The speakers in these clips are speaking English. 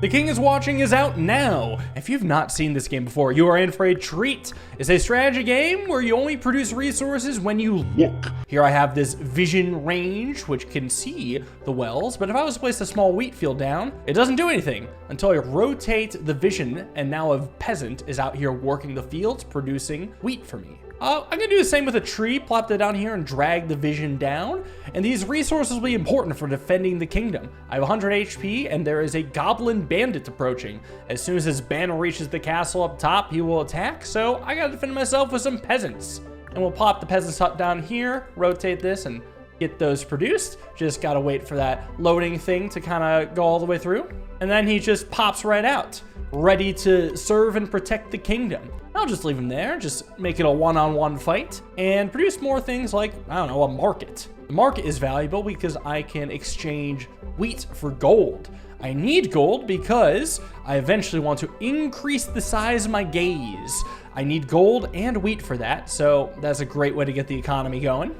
The King is Watching is out now. If you've not seen this game before, you are in for a treat. It's a strategy game where you only produce resources when you look. Here I have this vision range, which can see the wells, but if I was to place a small wheat field down, it doesn't do anything until I rotate the vision, and now a peasant is out here working the fields, producing wheat for me. I'm gonna do the same with a tree, plop that down here and drag the vision down. And these resources will be important for defending the kingdom. I have 100 HP and there is a goblin bandit approaching. As soon as his banner reaches the castle up top, he will attack. So I gotta defend myself with some peasants. And we'll pop the peasant's hut down here, rotate this and get those produced. Just gotta wait for that loading thing to kind of go all the way through. And then he just pops right out, ready to serve and protect the kingdom. I'll just leave him there, just make it a one-on-one fight, and produce more things like, I don't know, a market. The market is valuable because I can exchange wheat for gold. I need gold because I eventually want to increase the size of my gaze. I need gold and wheat for that, so that's a great way to get the economy going.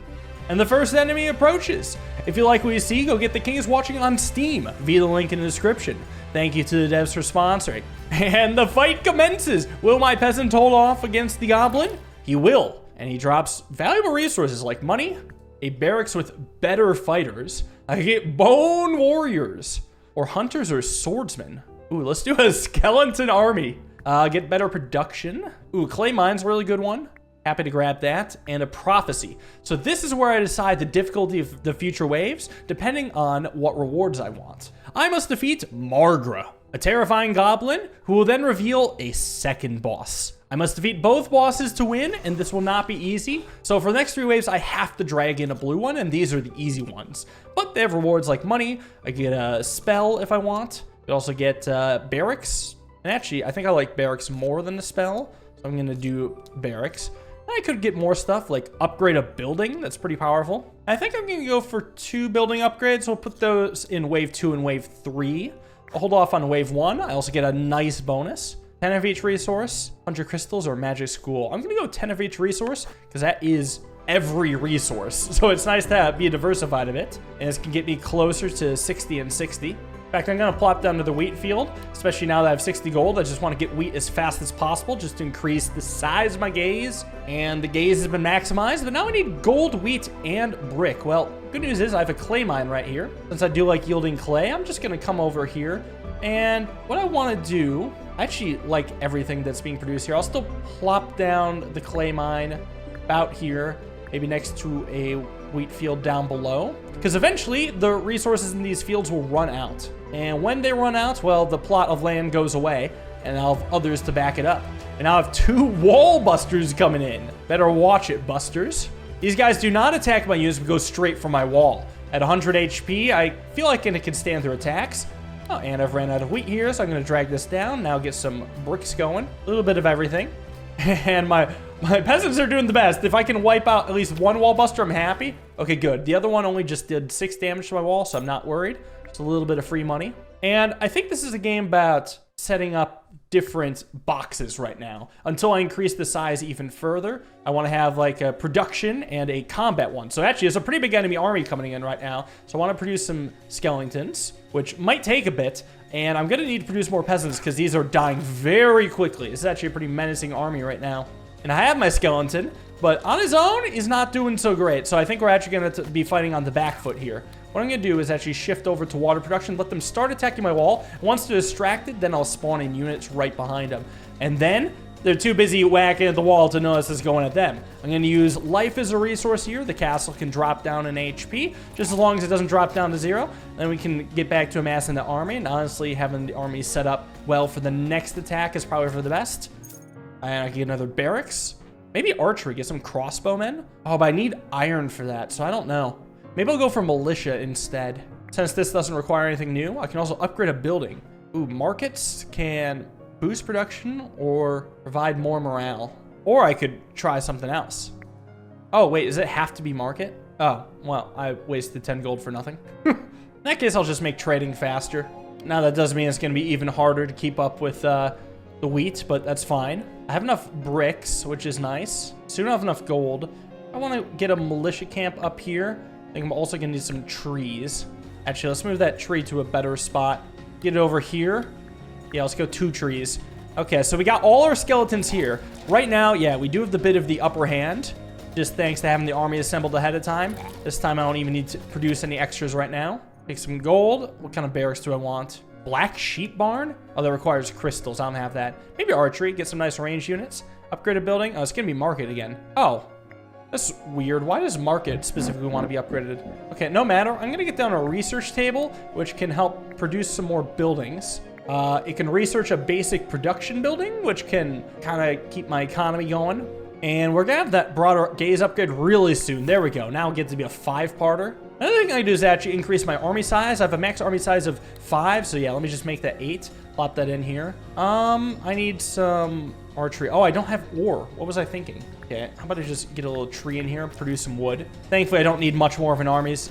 And the first enemy approaches. If you like what you see, go get The King is Watching on Steam via the link in the description. Thank you to the devs for sponsoring. And the fight commences. Will my peasant hold off against the goblin? He will. And he drops valuable resources like money, a barracks with better fighters. I get bone warriors, or hunters or swordsmen. Ooh, let's do a skeleton army. Get better production. Ooh, clay mine's a really good one. Happy to grab that, and a prophecy. So this is where I decide the difficulty of the future waves, depending on what rewards I want. I must defeat Margra, a terrifying goblin who will then reveal a second boss. I must defeat both bosses to win, and this will not be easy. So for the next 3 waves, I have to drag in a blue one, and these are the easy ones. But they have rewards like money. I get a spell if I want. I also get barracks. And actually, I think I like barracks more than a spell. So I'm gonna do barracks. I could get more stuff like upgrade a building. That's pretty powerful. I think I'm gonna go for 2 building upgrades. We'll put those in wave 2 and wave 3. I'll hold off on wave 1. I also get a nice bonus. 10 of each resource, 100 crystals or magic school. I'm gonna go 10 of each resource because that is every resource. So it's nice to be diversified a bit. And this can get me closer to 60 and 60. In fact, I'm gonna plop down to the wheat field, especially now that I have 60 gold. I just want to get wheat as fast as possible just to increase the size of my gaze. And the gaze has been maximized, but now I need gold, wheat, and brick. Well, good news is I have a clay mine right here. Since I do like yielding clay, I'm just gonna come over here. And what I want to do, I actually like everything that's being produced here. I'll still plop down the clay mine about here, maybe next to a wheat field down below, because eventually the resources in these fields will run out. And when they run out, well, the plot of land goes away, and I'll have others to back it up. And I'll have 2 wall busters coming in. Better watch it, busters. These guys do not attack my units, but go straight for my wall. At 100 HP, I feel like it can stand their attacks. Oh, and I've ran out of wheat here, so I'm gonna drag this down, now get some bricks going. A little bit of everything. And my peasants are doing the best. If I can wipe out at least 1 wall buster, I'm happy. Okay, good. The other one only just did 6 damage to my wall, so I'm not worried. Just a little bit of free money. And I think this is a game about setting up different boxes right now. Until I increase the size even further, I want to have like a production and a combat one. So actually, there's a pretty big enemy army coming in right now. So I want to produce some skeletons, which might take a bit. And I'm going to need to produce more peasants because these are dying very quickly. This is actually a pretty menacing army right now. And I have my skeleton, but on his own, he's not doing so great. So I think we're actually going to be fighting on the back foot here. What I'm going to do is actually shift over to water production, let them start attacking my wall. Once they're distracted, then I'll spawn in units right behind them. And then they're too busy whacking at the wall to notice it's going at them. I'm going to use life as a resource here. The castle can drop down in HP, just as long as it doesn't drop down to 0. Then we can get back to amassing the army. And honestly, having the army set up well for the next attack is probably for the best. And I can get another barracks. Maybe archery, get some crossbowmen. Oh, but I need iron for that, so I don't know. Maybe I'll go for militia instead. Since this doesn't require anything new, I can also upgrade a building. Ooh, markets can boost production or provide more morale. Or I could try something else. Oh, wait, does it have to be market? Oh, well, I wasted 10 gold for nothing. In that case, I'll just make trading faster. Now, that does mean it's going to be even harder to keep up with the wheat, but that's fine. I have enough bricks, which is nice. Soon I have enough gold. I want to get a militia camp up here. I think I'm also going to need some trees. Actually, let's move that tree to a better spot. Get it over here. Yeah, let's go 2 trees. Okay, so we got all our skeletons here. Right now, yeah, we do have the bit of the upper hand, just thanks to having the army assembled ahead of time. This time I don't even need to produce any extras right now. Take some gold. What kind of barracks do I want? Black sheep barn? Oh, that requires crystals. I don't have that. Maybe archery, get some nice range units. Upgrade a building. Oh, it's gonna be market again. Oh, that's weird. Why does market specifically want to be upgraded? Okay, no matter. I'm gonna get down a research table, which can help produce some more buildings. It can research a basic production building, which can kind of keep my economy going. And we're gonna have that broader gaze upgrade really soon. There we go. Now it gets to be a 5-parter. Another thing I can do is actually increase my army size. I have a max army size of 5, so yeah, let me just make that 8. Plop that in here. I need some archery. Oh, I don't have ore. What was I thinking? Okay, how about I just get a little tree in here and produce some wood? Thankfully, I don't need much more of an armies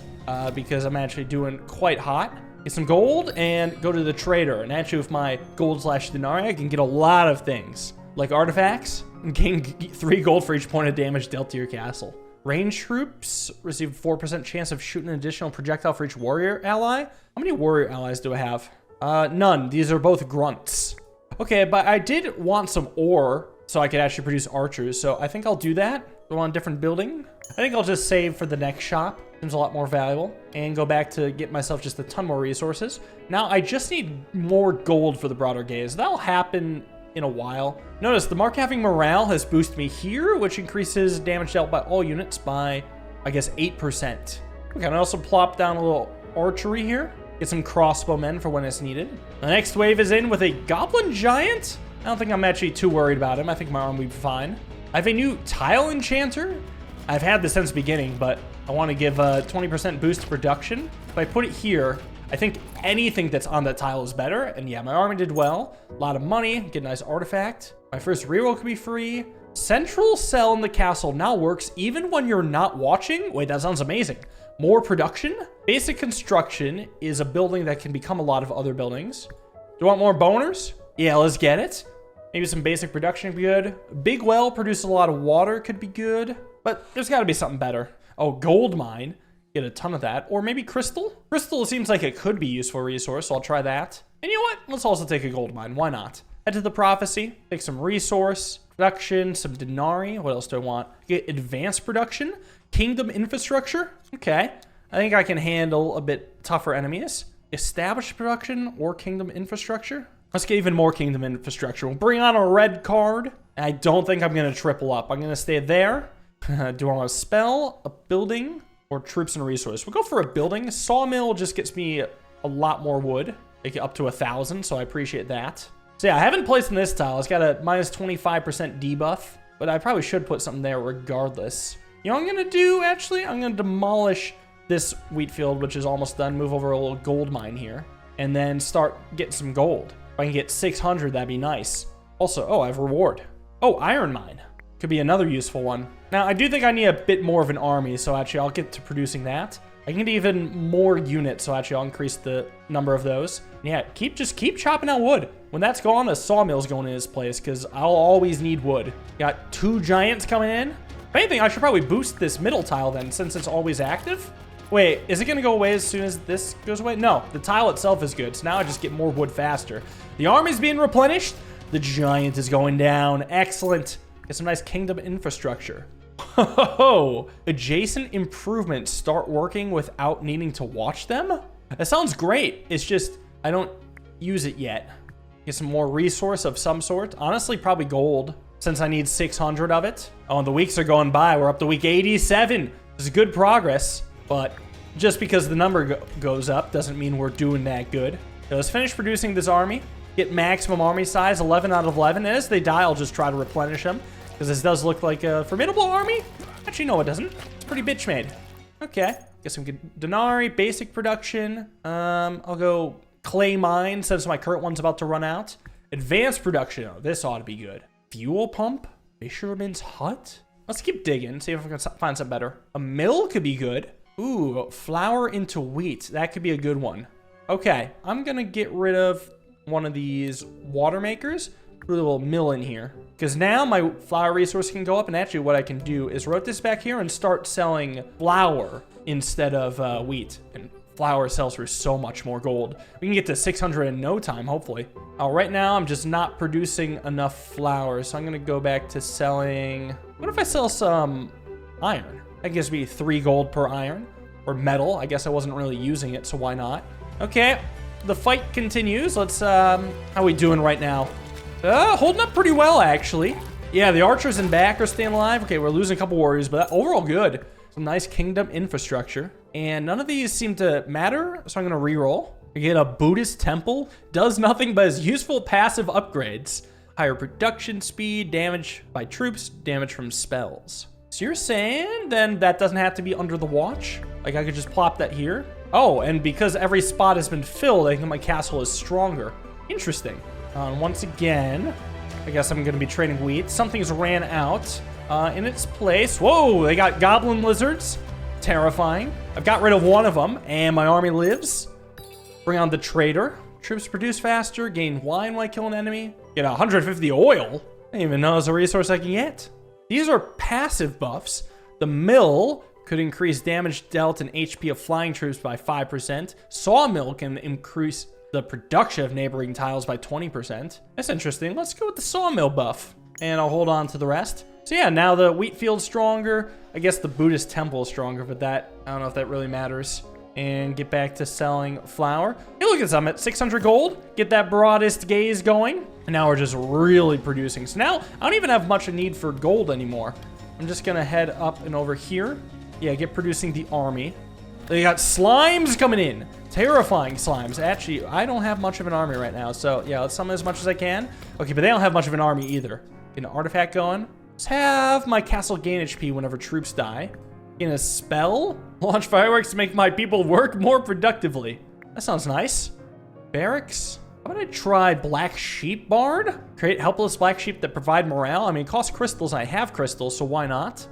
because I'm actually doing quite hot. Get some gold and go to the trader. And actually, with my gold/denarii, I can get a lot of things like artifacts and gain 3 gold for each point of damage dealt to your castle. Range troops receive 4% chance of shooting an additional projectile for each warrior ally. How many warrior allies do I have? None. These are both grunts. Okay, but I did want some ore so I could actually produce archers. So I think I'll do that. Go on a different building. I think I'll just save for the next shop. Seems a lot more valuable. And go back to get myself just a ton more resources. Now I just need more gold for the broader gaze. That'll happen in a while. Notice the mark having morale has boosted me here, which increases damage dealt by all units by, I guess, 8%. We can also plop down a little archery here. Get some crossbowmen for when it's needed. The next wave is in with a goblin giant. I don't think I'm actually too worried about him. I think my arm will be fine. I have a new tile enchanter. I've had this since the beginning, but I want to give a 20% boost to production. If I put it here, I think anything that's on that tile is better. And yeah, my army did well. A lot of money, get a nice artifact. My first reroll could be free. Central cell in the castle now works even when you're not watching. Wait, that sounds amazing. More production. Basic construction is a building that can become a lot of other buildings. Do you want more boners? Yeah, let's get it. Maybe some basic production would be good. Big well produces a lot of water could be good, but there's got to be something better. Oh, gold mine. Get a ton of that. Or maybe crystal? Crystal seems like it could be useful resource, so I'll try that. And you know what? Let's also take a gold mine. Why not? Head to the prophecy. Take some resource. Production. Some denarii. What else do I want? Get advanced production. Kingdom infrastructure. Okay. I think I can handle a bit tougher enemies. Established production or kingdom infrastructure. Let's get even more kingdom infrastructure. We'll bring on a red card. I don't think I'm going to triple up. I'm going to stay there. Do I want a spell, a building, or troops and resource? We'll go for a building. Sawmill just gets me a lot more wood. Make it up to 1,000, so I appreciate that. So yeah, I haven't placed in this tile. It's got a minus 25% debuff, but I probably should put something there regardless. You know what I'm going to do, actually? I'm going to demolish this wheat field, which is almost done. Move over a little gold mine here, and then start getting some gold. If I can get 600, that'd be nice. Also, oh, I have reward. Oh, iron mine. Could be another useful one. Now, I do think I need a bit more of an army, so actually I'll get to producing that. I can get even more units, so actually I'll increase the number of those. Yeah, just keep chopping out wood. When that's gone, a sawmill's going in its place, because I'll always need wood. Got 2 giants coming in. If anything, I should probably boost this middle tile then, since it's always active. Wait, is it going to go away as soon as this goes away? No, the tile itself is good, so now I just get more wood faster. The army's being replenished. The giant is going down. Excellent. Get some nice kingdom infrastructure. Oh, adjacent improvements start working without needing to watch them? That sounds great. It's just, I don't use it yet. Get some more resource of some sort. Honestly, probably gold, since I need 600 of it. Oh, and the weeks are going by. We're up to week 87. This is good progress, but just because the number goes up doesn't mean we're doing that good. So let's finish producing this army. Get maximum army size, 11 out of 11. As they die, I'll just try to replenish them, because this does look like a formidable army. Actually, no, it doesn't. It's pretty bitch made. Okay. Get some good denarii, basic production. I'll go clay mine since my current one's about to run out. Advanced production. Oh, this ought to be good. Fuel pump. Fisherman's hut. Let's keep digging. See if we can find something better. A mill could be good. Ooh, flour into wheat. That could be a good one. Okay. I'm going to get rid of one of these water makers. Put a little mill in here, because now my flour resource can go up. And actually what I can do is rotate this back here and start selling flour instead of wheat. And flour sells for so much more gold. We can get to 600 in no time, hopefully. Oh, right now I'm just not producing enough flour, so I'm gonna go back to selling... What if I sell some iron? That gives me 3 gold per iron. Or metal. I guess I wasn't really using it, so why not? Okay, the fight continues. Let's, how are we doing right now? Holding up pretty well, actually. Yeah, the archers in back are staying alive. Okay, we're losing a couple warriors, but overall good. Some nice kingdom infrastructure. And none of these seem to matter, so I'm gonna reroll. We get a Buddhist temple. Does nothing but has useful passive upgrades. Higher production speed, damage by troops, damage from spells. So you're saying then that doesn't have to be under the watch? Like I could just plop that here? Oh, and because every spot has been filled, I think my castle is stronger. Interesting. Once again, I guess I'm gonna be trading wheat. Something's ran out in its place. Whoa, they got goblin lizards. Terrifying. I've got rid of one of them and my army lives. Bring on the trader. Troops produce faster, gain wine while killing an enemy. Get 150 oil. I didn't even know it's a resource I can get. These are passive buffs. The mill could increase damage dealt and HP of flying troops by 5%. Sawmill can increase the production of neighboring tiles by 20%. That's interesting. Let's go with the sawmill buff. And I'll hold on to the rest. So yeah, now the wheat field's stronger. I guess the Buddhist temple is stronger, but that, I don't know if that really matters. And get back to selling flour. Hey, look at this, I'm at 600 gold. Get that broadest gaze going. And now we're just really producing. So now I don't even have much need for gold anymore. I'm just gonna head up and over here. Yeah, get producing the army. They got slimes coming in. Terrifying slimes. Actually, I don't have much of an army right now. So yeah, let's summon as much as I can. Okay, but they don't have much of an army either. Get an artifact going. Let's have my castle gain HP whenever troops die. In a spell? Launch fireworks to make my people work more productively. That sounds nice. Barracks? How about I try Black Sheep Bard? Create helpless black sheep that provide morale. I mean, it costs crystals. I have crystals, so why not?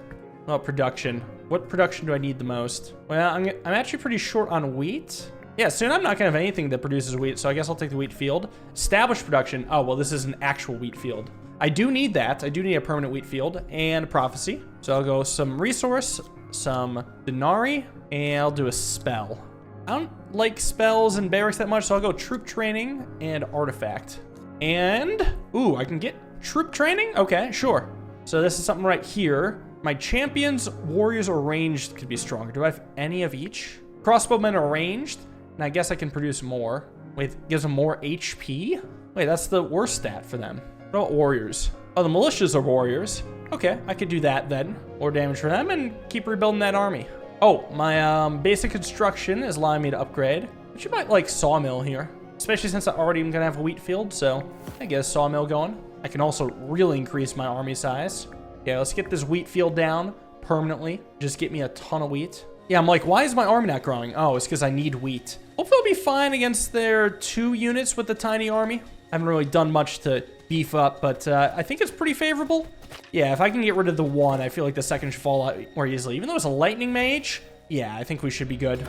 Oh, production. What production do I need the most? Well, I'm actually pretty short on wheat. Yeah, soon I'm not gonna have anything that produces wheat, so I guess I'll take the wheat field. Establish production. Oh, well, this is an actual wheat field. I do need that. I do need a permanent wheat field and a prophecy. So I'll go some resource, some denarii, and I'll do a spell. I don't like spells and barracks that much, so I'll go troop training and artifact. And, ooh, I can get troop training? Okay, sure. So this is something right here. My champions, warriors, or ranged could be stronger. Do I have any of each? Crossbowmen are ranged, and I guess I can produce more. Wait, gives them more HP? Wait, that's the worst stat for them. What about warriors? Oh, the militias are warriors. Okay, I could do that then. More damage for them and keep rebuilding that army. Oh, my basic construction is allowing me to upgrade. I should buy like sawmill here, especially since I already am gonna have a wheat field, so I guess sawmill going. I can also really increase my army size. Yeah, let's get this wheat field down permanently. Just get me a ton of wheat. Yeah, I'm like, why is my army not growing? Oh, it's because I need wheat. Hopefully I'll be fine against their 2 units with the tiny army. I haven't really done much to beef up, but I think it's pretty favorable. Yeah, if I can get rid of the 1, I feel like the 2nd should fall out more easily. Even though it's a lightning mage, yeah, I think we should be good.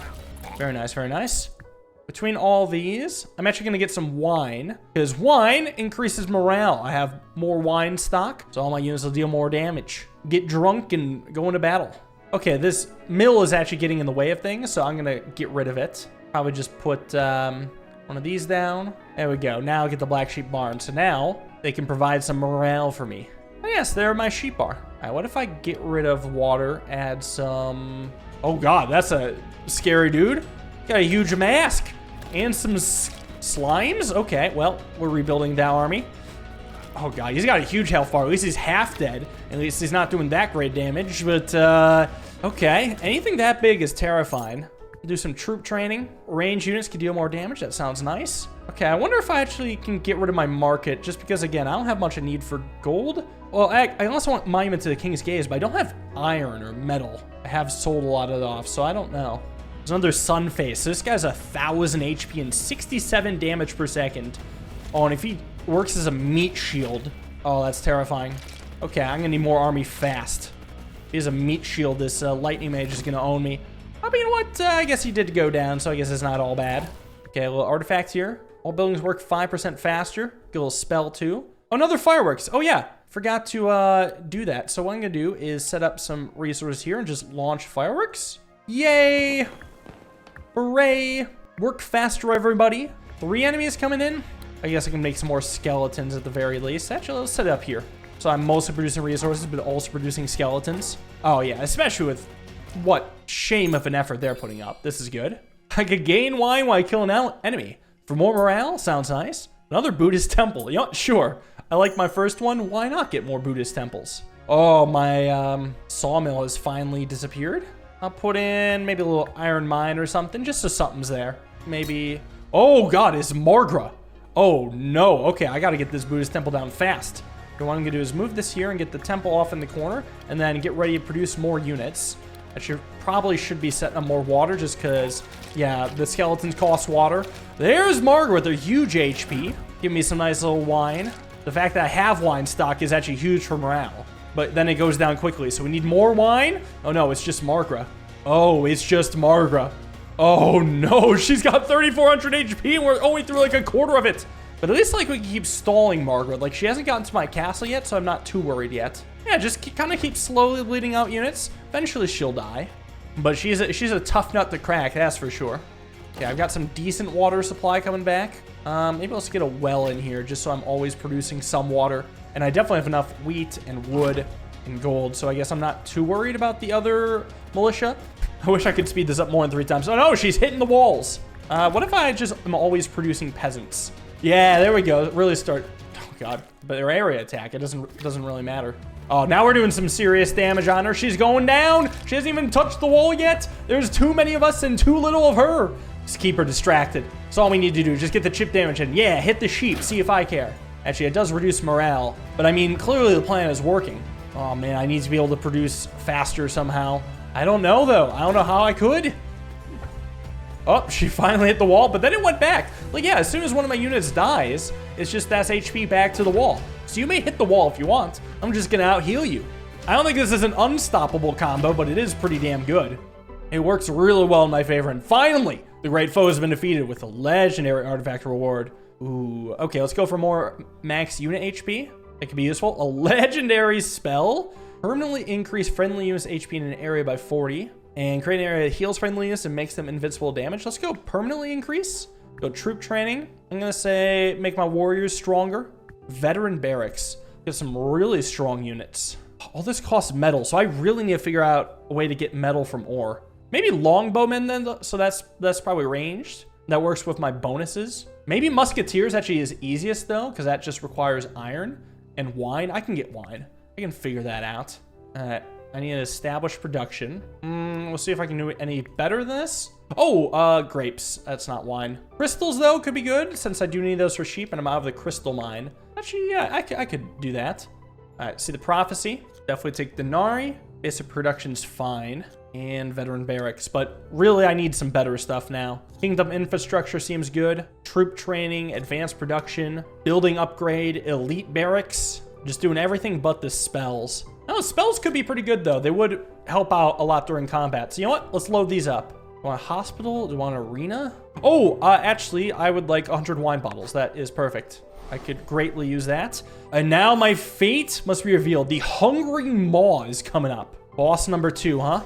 Very nice, very nice. Between all these, I'm actually gonna get some wine, because wine increases morale. I have more wine stock, so all my units will deal more damage. Get drunk and go into battle. Okay, this mill is actually getting in the way of things, so I'm gonna get rid of it. Probably just put one of these down. There we go. Now I get the black sheep barn. So now they can provide some morale for me. Oh yes, there my sheep are. All right, what if I get rid of water, add some... Oh god, that's a scary dude. Got a huge mask and some slimes. Okay, well, we're rebuilding that army. Oh god, he's got a huge health bar. At least he's half dead. At least he's not doing that great damage, but okay. Anything that big is terrifying. Do some troop training. Range units can deal more damage. That sounds nice. Okay, I wonder if I actually can get rid of my market, just because, again, I don't have much of need for gold. Well, I also want Monument to the King's Gaze, but I don't have iron or metal. I have sold a lot of it off, so I don't know. There's another sun face. So this guy's 1,000 HP and 67 damage per second. Oh, and if he works as a meat shield, oh, that's terrifying. Okay, I'm gonna need more army fast. If he has a meat shield, this lightning mage is gonna own me. I mean, what? I guess he did go down, so I guess it's not all bad. Okay, a little artifact here. All buildings work 5% faster. Get a little spell too. Oh, another fireworks. Oh yeah, forgot to do that. So what I'm gonna do is set up some resources here and just launch fireworks. Yay! Hooray. Work faster, everybody. 3 enemies coming in. I guess I can make some more skeletons at the very least. Actually, let's set it up here. So I'm mostly producing resources, but also producing skeletons. Oh yeah, especially with what shame of an effort they're putting up. This is good. I could gain wine while I kill an enemy. For more morale, sounds nice. Another Buddhist temple. You know, sure. I like my first one. Why not get more Buddhist temples? Oh, my sawmill has finally disappeared. I'll put in maybe a little iron mine or something, just so something's there. Maybe. Oh God, it's Margra. Oh no. Okay, I gotta get this Buddhist temple down fast. So what I'm gonna do is move this here and get the temple off in the corner, and then get ready to produce more units. I probably should be setting up more water just because, yeah, the skeletons cost water. There's Margaret with her huge HP. Give me some nice little wine. The fact that I have wine stock is actually huge for morale. But then it goes down quickly, so we need more wine. Oh no, it's just Margra. Oh, it's just Margra. Oh no, she's got 3,400 HP and we're only through like a quarter of it. But at least like we can keep stalling Margaret. Like she hasn't gotten to my castle yet, so I'm not too worried yet. Yeah, just kind of keep slowly bleeding out units. Eventually she'll die. But she's a tough nut to crack, that's for sure. Okay, I've got some decent water supply coming back. Maybe let's get a well in here just so I'm always producing some water. And I definitely have enough wheat and wood and gold, so I guess I'm not too worried about the other militia. I wish I could speed this up more than 3 times. Oh no, she's hitting the walls. What if I just am always producing peasants? Yeah, there we go. Really start. Oh God, but their area attack, it doesn't really matter. Oh, now we're doing some serious damage on her. She's going down. She hasn't even touched the wall yet. There's too many of us and too little of her. Just keep her distracted. That's all we need to do. Just get the chip damage in. Yeah, hit the sheep. See if I care. Actually, it does reduce morale. But I mean, clearly the plan is working. Oh man, I need to be able to produce faster somehow. I don't know though. I don't know how I could. Oh, she finally hit the wall, but then it went back. Like, yeah, as soon as one of my units dies, it's just that's HP back to the wall. So you may hit the wall if you want. I'm just gonna out-heal you. I don't think this is an unstoppable combo, but it is pretty damn good. It works really well in my favor, and finally, the great foe has been defeated with a legendary artifact reward. Ooh, okay, let's go for more max unit HP. It could be useful. A legendary spell. Permanently increase friendly units HP in an area by 40. And create an area that heals friendly units and makes them invincible damage. Let's go permanently increase. Go troop training. I'm gonna say make my warriors stronger. Veteran barracks. Get some really strong units. All this costs metal, so I really need to figure out a way to get metal from ore. Maybe longbowmen then, so that's probably ranged. That works with my bonuses. Maybe musketeers actually is easiest though, because that just requires iron and wine. I can get wine. I can figure that out. I need to establish production. We'll see if I can do any better than this. Oh, grapes. That's not wine. Crystals, though, could be good, since I do need those for sheep, and I'm out of the crystal mine. Actually, yeah, I could do that. All right, see the prophecy. Definitely take Denari. Basic production's fine. And veteran barracks. But really, I need some better stuff now. Kingdom infrastructure seems good. Troop training, advanced production, building upgrade, elite barracks. Just doing everything but the spells. Oh, spells could be pretty good, though. They would help out a lot during combat. So, you know what? Let's load these up. Do you want a hospital? Do you want an arena? Oh, actually, I would like 100 wine bottles. That is perfect. I could greatly use that. And now my fate must be revealed. The Hungry Maw is coming up. Boss number 2, huh?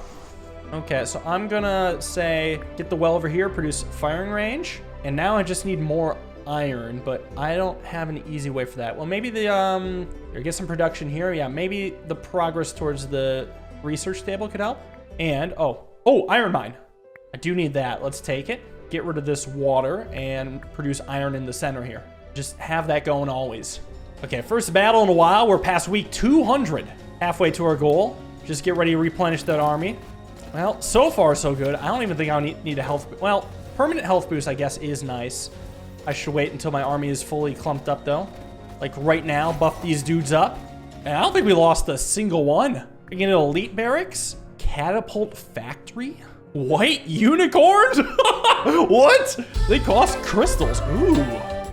Okay, so I'm gonna say, get the well over here, produce firing range. And now I just need more iron, but I don't have an easy way for that. Well, maybe the, here, get some production here. Yeah, maybe the progress towards the research table could help. And, oh, iron mine. I do need that. Let's take it. Get rid of this water and produce iron in the center here. Just have that going always. Okay, first battle in a while. We're past week 200. Halfway to our goal. Just get ready to replenish that army. Well, so far so good. I don't even think I'll need a health. Well, permanent health boost, I guess, is nice. I should wait until my army is fully clumped up, though. Like right now, buff these dudes up. And I don't think we lost a single one. We get an elite barracks, catapult factory, white unicorns. What? They cost crystals. Ooh.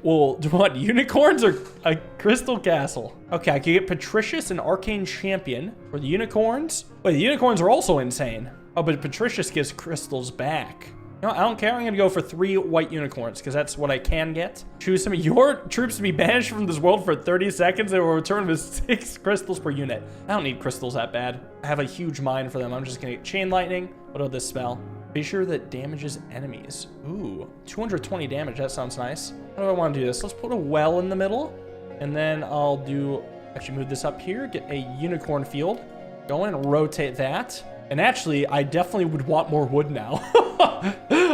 Well, do you want unicorns or a crystal castle? Okay, I can get Patricius and Arcane Champion for the unicorns. Wait, the unicorns are also insane. Oh, but Patricius gives crystals back. No, I don't care. I'm gonna go for 3 white unicorns because that's what I can get. Choose some of your troops to be banished from this world for 30 seconds. They will return with 6 crystals per unit. I don't need crystals that bad. I have a huge mine for them. I'm just gonna get chain lightning. What about this spell? Fissure that damages enemies. Ooh, 220 damage. That sounds nice. How do I want to do this? Let's put a well in the middle. And then I'll actually move this up here. Get a unicorn field. Go in and rotate that. And actually, I definitely would want more wood now.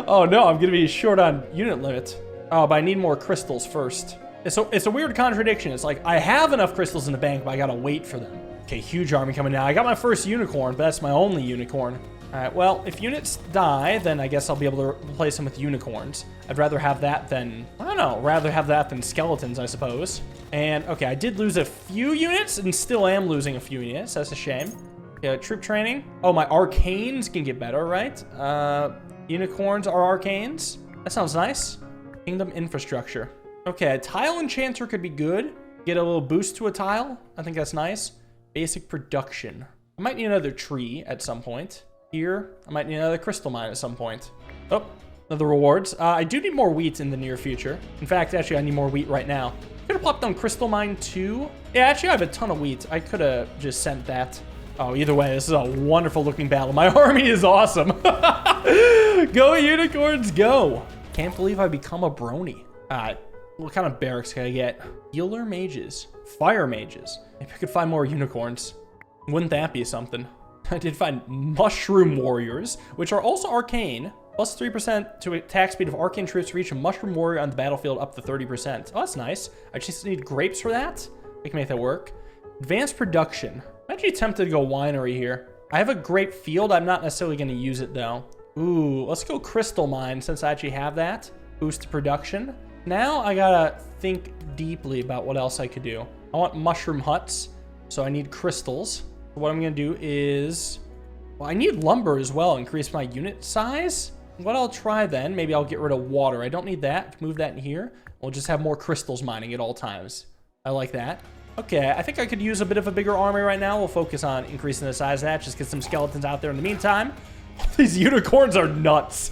Oh no, I'm going to be short on unit limit. Oh, but I need more crystals first. It's a weird contradiction. It's like, I have enough crystals in the bank, but I got to wait for them. Okay, huge army coming now. I got my first unicorn, but that's my only unicorn. All right, well, if units die, then I guess I'll be able to replace them with unicorns. I'd rather have that than, I don't know, rather have that than skeletons, I suppose. And, okay, I did lose a few units and still am losing a few units. That's a shame. Yeah, troop training. Oh, my arcanes can get better, right? Unicorns are arcanes. That sounds nice. Kingdom infrastructure. Okay, a tile enchanter could be good. Get a little boost to a tile. I think that's nice. Basic production. I might need another tree at some point. Here, I might need another crystal mine at some point. Oh, another rewards. I do need more wheat in the near future. In fact, actually, I need more wheat right now. Could have popped on crystal mine too. Yeah, actually, I have a ton of wheat. I could have just sent that. Oh, either way, this is a wonderful looking battle. My army is awesome. Go unicorns, go. Can't believe I become a brony. What kind of barracks can I get? Healer mages, fire mages. Maybe I could find more unicorns. Wouldn't that be something? I did find mushroom warriors, which are also arcane. Plus 3% to attack speed of arcane troops reach a mushroom warrior on the battlefield up to 30%. Oh, that's nice. I just need grapes for that. We can make that work. Advanced production. I'm actually tempted to go winery here. I have a grape field. I'm not necessarily going to use it though. Ooh, let's go crystal mine since I actually have that. Boost production. Now I gotta think deeply about what else I could do. I want mushroom huts, so I need crystals. What I'm gonna do is, well, I need lumber as well, increase my unit size. What I'll try then, maybe I'll get rid of water. I don't need that. Move that in here. We'll just have more crystals mining at all times. I like that. Okay, I think I could use a bit of a bigger army right now. We'll focus on increasing the size of that. Just get some skeletons out there in the meantime. These unicorns are nuts.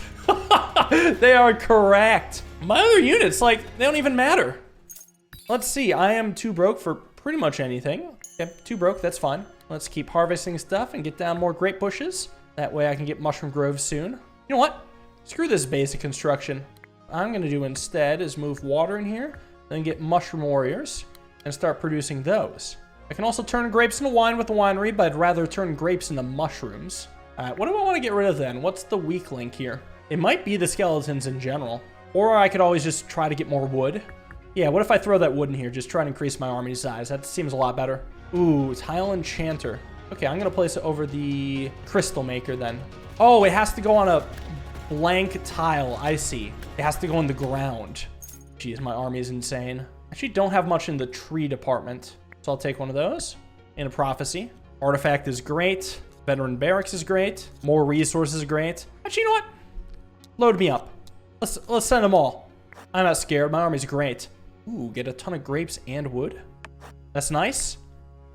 They are correct. My other units, like, they don't even matter. Let's see. I am too broke for pretty much anything. Yep, too broke. That's fine. Let's keep harvesting stuff and get down more grape bushes. That way I can get mushroom groves soon. You know what? Screw this basic construction. I'm going to do instead is move water in here, then get mushroom warriors and start producing those. I can also turn grapes into wine with the winery, but I'd rather turn grapes into mushrooms. All right, what do I want to get rid of then? What's the weak link here? It might be the skeletons in general, or I could always just try to get more wood. Yeah, what if I throw that wood in here? Just try and increase my army size. That seems a lot better. Ooh, tile enchanter. Okay, I'm going to place it over the crystal maker then. Oh, it has to go on a blank tile. I see. It has to go in the ground. Jeez, my army is insane. I actually don't have much in the tree department, so I'll take one of those. In a prophecy. Artifact is great. Veteran barracks is great. More resources is great. Actually, you know what? Load me up. Let's send them all. I'm not scared. My army's great. Ooh, get a ton of grapes and wood. That's nice.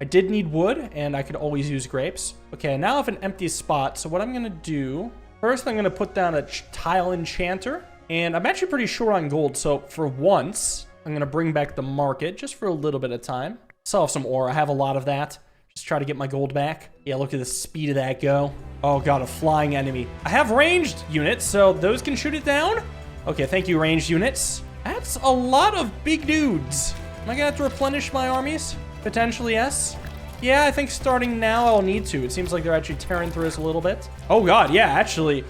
I did need wood, and I could always use grapes. Okay, now I have an empty spot, so what I'm going to do... First, I'm going to put down a tile enchanter, and I'm actually pretty short on gold, so for once, I'm going to bring back the market just for a little bit of time. Sell off some ore. I have a lot of that. Just try to get my gold back. Yeah, look at the speed of that go. Oh, God, a flying enemy. I have ranged units, so those can shoot it down. Okay, thank you, ranged units. That's a lot of big dudes. Am I going to have to replenish my armies? Potentially, yes. Yeah, I think starting now I'll need to. It seems like they're actually tearing through us a little bit. Oh, God, yeah, actually.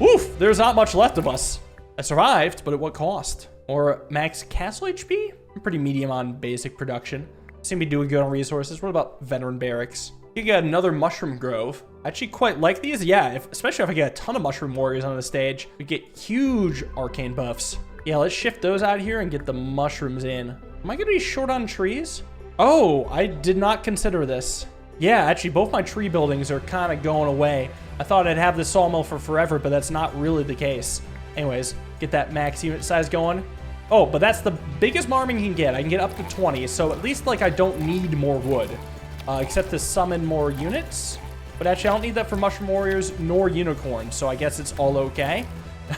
Oof, there's not much left of us. I survived, but at what cost? Or max castle HP? I'm pretty medium on basic production. Seem to be doing good on resources. What about veteran barracks? You get another mushroom grove. I actually quite like these. Yeah, especially if I get a ton of mushroom warriors on the stage, we get huge arcane buffs. Yeah, let's shift those out here and get the mushrooms in. Am I gonna be short on trees? Oh, I did not consider this. Yeah, actually, both my tree buildings are kind of going away. I thought I'd have this sawmill for forever, but that's not really the case. Anyways, get that max unit size going. Oh, but that's the biggest farming you can get. I can get up to 20, so at least, like, I don't need more wood. Except to summon more units. But actually, I don't need that for mushroom warriors nor unicorns, so I guess it's all okay.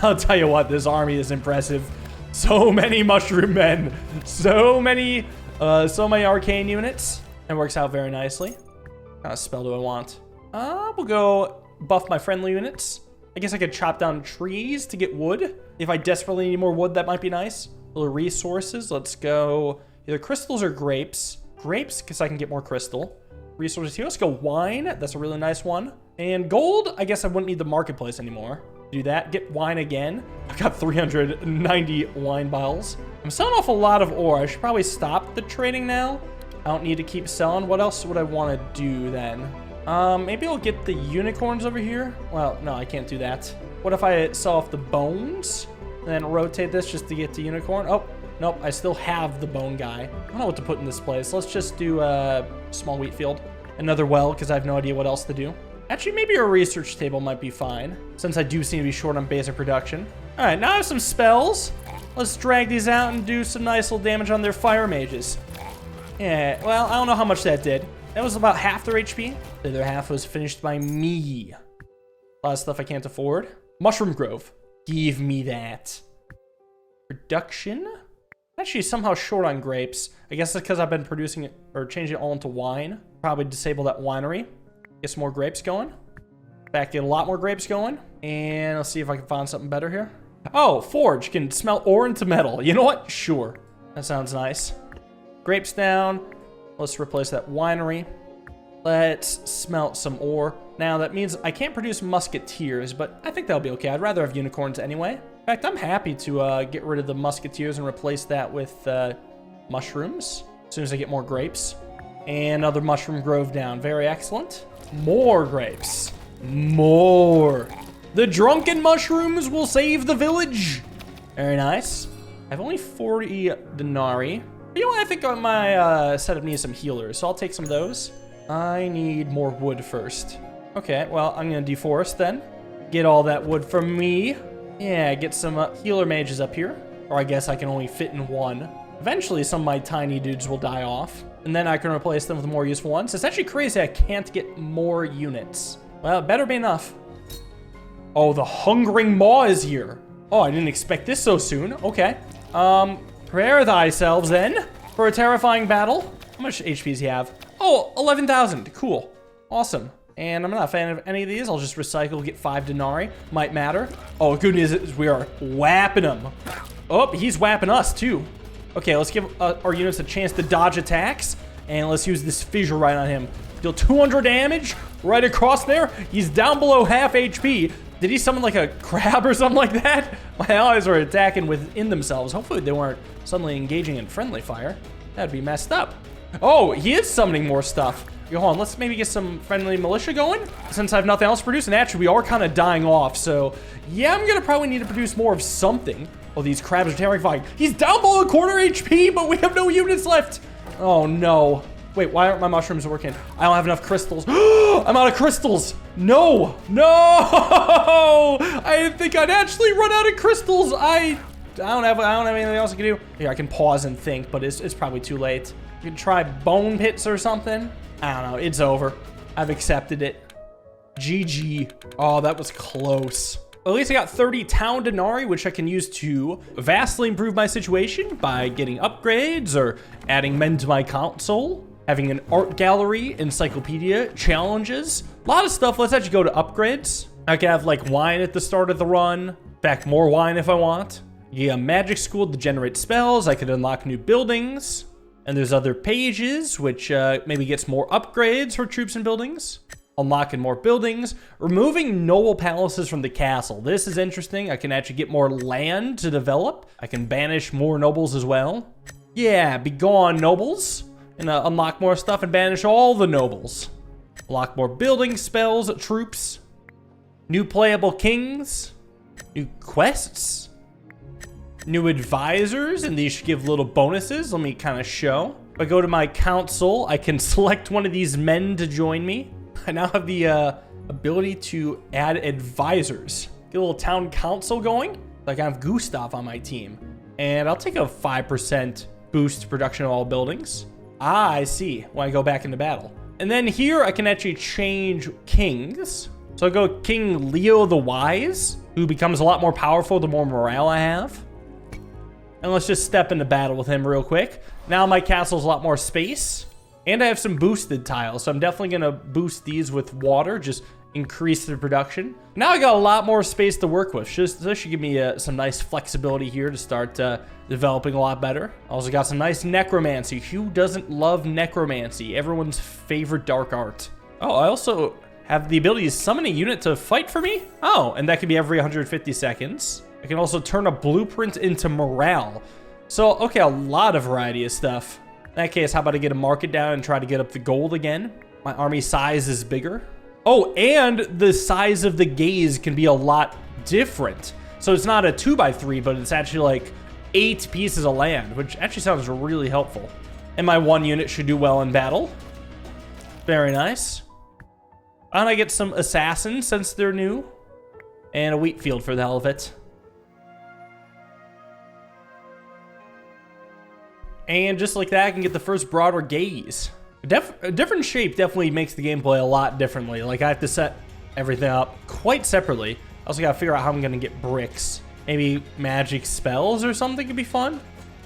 I'll tell you what, this army is impressive. So many mushroom men. So many arcane units. It works out very nicely. What kind of spell do I want? We'll go buff my friendly units. I guess I could chop down trees to get wood. If I desperately need more wood, that might be nice. Little resources. Let's go either crystals or grapes. Grapes, because I can get more crystal. Resources here. Let's go wine. That's a really nice one. And gold, I guess I wouldn't need the marketplace anymore. Do that. Get wine again. I've got 390 wine bottles. I'm selling off a lot of ore. I should probably stop the trading now. I don't need to keep selling. What else would I want to do then? Maybe I'll get the unicorns over here. Well, no, I can't do that. What if I sell off the bones and then rotate this just to get the unicorn? Oh, nope. I still have the bone guy. I don't know what to put in this place. Let's just do a small wheat field. Another well, because I have no idea what else to do. Actually, maybe a research table might be fine, since I do seem to be short on basic production. All right, now I have some spells. Let's drag these out and do some nice little damage on their fire mages. Yeah, well, I don't know how much that did. That was about half their HP. The other half was finished by me. A lot of stuff I can't afford. Mushroom Grove. Give me that. Production? Actually, somehow short on grapes. I guess it's because I've been producing it, or changing it all into wine. Probably disable that winery. Get some more grapes going. In fact, get a lot more grapes going. And let's see if I can find something better here. Oh, forge. Can smelt ore into metal. You know what? Sure. That sounds nice. Grapes down. Let's replace that winery. Let's smelt some ore. Now, that means I can't produce musketeers, but I think that'll be okay. I'd rather have unicorns anyway. In fact, I'm happy to get rid of the musketeers and replace that with mushrooms as soon as I get more grapes. And another mushroom grove down. Very excellent. More grapes. More. The drunken mushrooms will save the village. Very nice. I have only 40 denarii. But you know what? I think my setup needs some healers, so I'll take some of those. I need more wood first. Okay, well, I'm going to deforest then. Get all that wood from me. Yeah, get some healer mages up here. Or I guess I can only fit in one. Eventually, some of my tiny dudes will die off. And then I can replace them with more useful ones. It's actually crazy I can't get more units. Well, it better be enough. Oh, the Hungering Maw is here. Oh, I didn't expect this so soon. Okay. Prepare thyself then for a terrifying battle. How much HP does he have? Oh, 11,000. Cool. Awesome. And I'm not a fan of any of these. I'll just recycle, get 5 denarii. Might matter. Oh, good news is we are whapping him. Oh, he's whapping us too. Okay, let's give our units a chance to dodge attacks. And let's use this fissure right on him. Deal 200 damage right across there. He's down below half HP. Did he summon like a crab or something like that? My allies are attacking within themselves. Hopefully they weren't suddenly engaging in friendly fire. That'd be messed up. Oh, he is summoning more stuff. Yo, hold on, let's maybe get some friendly militia going, since I have nothing else to produce. And actually, we are kind of dying off. So, yeah, I'm going to probably need to produce more of something. Oh, these crabs are terrifying. He's down below a quarter HP, but we have no units left. Oh, no. Wait, why aren't my mushrooms working? I don't have enough crystals. I'm out of crystals. No. No. I didn't think I'd actually run out of crystals. I don't have anything else I can do. Here, I can pause and think, but it's probably too late. You can try bone pits or something. I don't know. It's over. I've accepted it. GG. Oh, that was close. At least I got 30 town denarii, which I can use to vastly improve my situation by getting upgrades or adding men to my console, having an art gallery, encyclopedia, challenges, a lot of stuff. Let's actually go to upgrades. I can have like wine at the start of the run. In fact, more wine if I want. Yeah, magic school to generate spells. I could unlock new buildings. And there's other pages, which maybe gets more upgrades for troops and buildings. Unlocking more buildings. Removing noble palaces from the castle. This is interesting. I can actually get more land to develop. I can banish more nobles as well. Yeah, be gone, nobles. And unlock more stuff and banish all the nobles. Unlock more building spells, troops. New playable kings. New quests. New advisors, and these should give little bonuses. Let me kind of show. If I go to my council, I can select one of these men to join me. I now have the ability to add advisors. Get a little town council going. Like I have Gustav on my team. And I'll take a 5% boost to production of all buildings. Ah, I see. When I go back into battle. And then here I can actually change kings. So I'll go King Leo the Wise, who becomes a lot more powerful the more morale I have. And let's just step into battle with him real quick. Now my castle's a lot more space. And I have some boosted tiles, so I'm definitely going to boost these with water. Just increase the production. Now I got a lot more space to work with. This should give me some nice flexibility here to start developing a lot better. Also got some nice necromancy. Who doesn't love necromancy? Everyone's favorite dark art. Oh, I also have the ability to summon a unit to fight for me. Oh, and that can be every 150 seconds. I can also turn a blueprint into morale. So, okay, a lot of variety of stuff. In that case, how about I get a market down and try to get up the gold again? My army size is bigger. Oh, and the size of the gaze can be a lot different. So it's not a 2x3, but it's actually like 8 pieces of land, which actually sounds really helpful. And my 1 unit should do well in battle. Very nice. And I get some assassins since they're new. And a wheat field for the hell of it. And just like that, I can get the first broader gaze. A different shape definitely makes the gameplay a lot differently. Like, I have to set everything up quite separately. I also gotta figure out how I'm gonna get bricks. Maybe magic spells or something could be fun.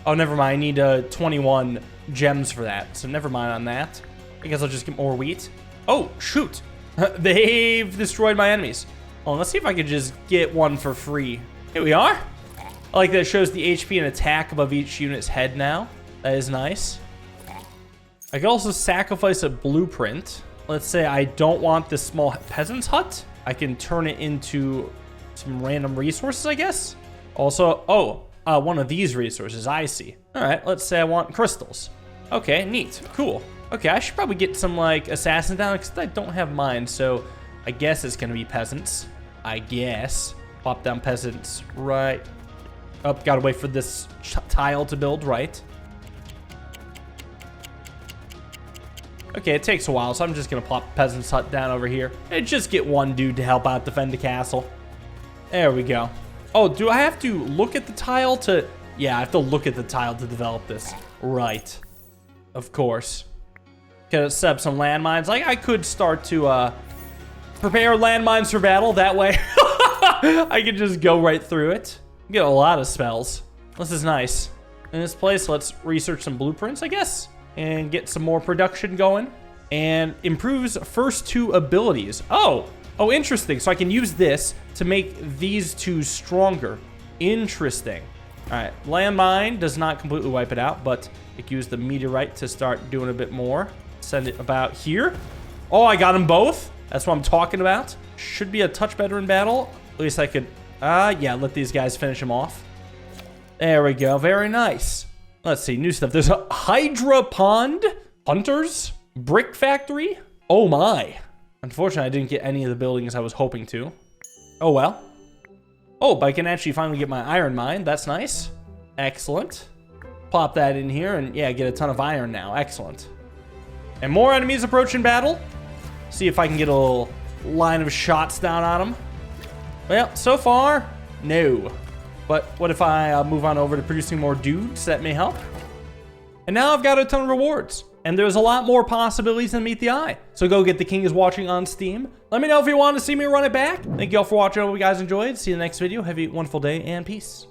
Oh, never mind. I need 21 gems for that. So never mind on that. I guess I'll just get more wheat. Oh, shoot. They've destroyed my enemies. Oh, let's see if I could just get one for free. Here we are. I like that it shows the HP and attack above each unit's head now. That is nice. I could also sacrifice a blueprint. Let's say I don't want this small peasant's hut. I can turn it into some random resources, I guess. Also, one of these resources, I see. All right, let's say I want crystals. Okay, neat, cool. Okay, I should probably get some like assassins down because I don't have mine, so I guess it's gonna be peasants. I guess. Pop down peasants, right. Oh, gotta wait for this tile to build, right. Okay, it takes a while, so I'm just gonna plop peasant's hut down over here and just get one dude to help out defend the castle. There we go. Oh, do I have to look at the tile to... Yeah, I have to look at the tile to develop this. Right. Of course. Gotta set up some landmines. Like, I could start to prepare landmines for battle. That way, I can just go right through it. Get a lot of spells. This is nice. In this place, let's research some blueprints, I guess. And get some more production going. And improves first 2 abilities. Oh, interesting. So I can use this to make these 2 stronger. Interesting. All right, landmine does not completely wipe it out, but I can use the meteorite to start doing a bit more. Send it about here. Oh, I got them both. That's what I'm talking about. Should be a touch better in battle. At least I could, yeah, let these guys finish them off. There we go. Very nice. Let's see, new stuff. There's a Hydra Pond, Hunters, Brick Factory. Oh my. Unfortunately, I didn't get any of the buildings I was hoping to. Oh well. Oh, but I can actually finally get my iron mine. That's nice. Excellent. Pop that in here and yeah, get a ton of iron now. Excellent. And more enemies approach in battle. See if I can get a little line of shots down on them. Well, so far, no. But what if I move on over to producing more dudes? That may help. And now I've got a ton of rewards. And there's a lot more possibilities than meet the eye. So go get The King is Watching on Steam. Let me know if you want to see me run it back. Thank you all for watching. I hope you guys enjoyed. See you in the next video. Have a wonderful day and peace.